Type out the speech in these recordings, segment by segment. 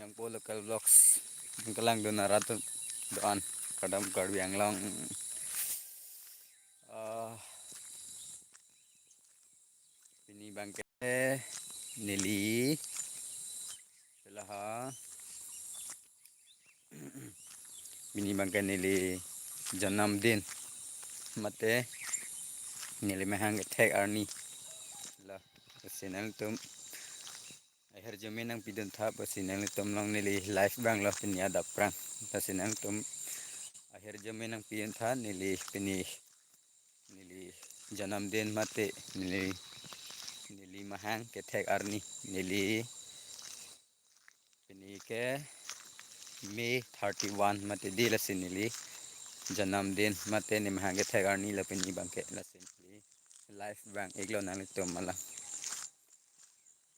yang po local vlogs ang kalang doon narato doon kadam karbiang lang pinibangke nili sila ha binibangke nili janam din mate nili mahang tek arni la sinang tum akhir jamin ang pidun tha pasinang tum lang nili life bang la pinya daprang pasinang tum akhir jamin ang pidun tha nili pini nili janam din mate nili mahang ketek arni nili pini ke May 31 mate di lasin nili janam din mate ni mahang ketek arni la pini bangke lasin nili life bang iglo nang tum malang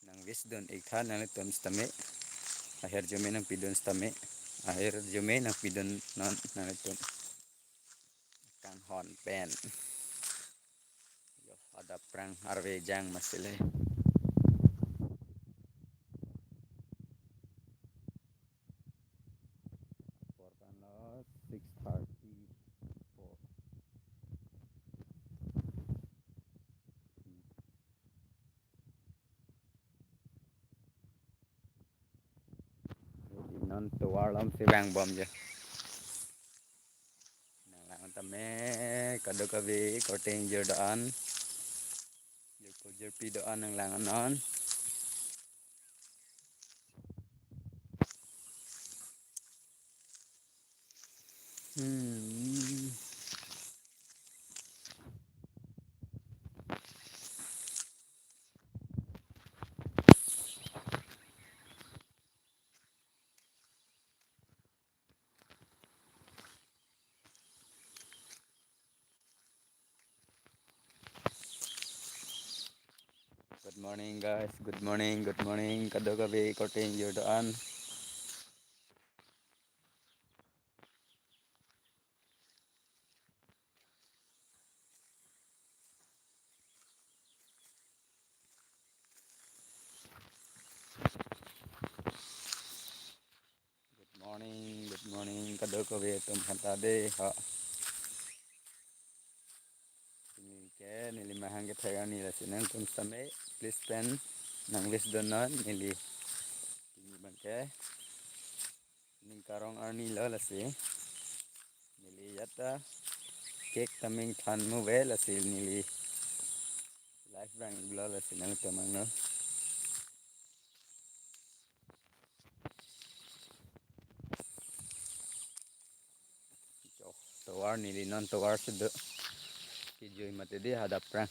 nang wisdom ikha nang tum stame akhir jamin ang pidun stame akhir jamin ang pidun nang tum kan hon pen yo ada prang arve jang masile for kana 6:34 non tuwalam si bang bom je nang tame kado kabe koting jodaan joko jerpi doan nang langan on Good morning guys, good morning kado kabe koting jodaan good morning kado kabe tum hantade ha ini ke nili mahang ke thaya ni lasinang tum stame please pen nang wis donon nili ini bangke ning karong arni la lasi nili yata kek taming than mu ve lasi nili life bang bla lasinang tumang no tawar nili non tawar sudah kijui mate di hadap prang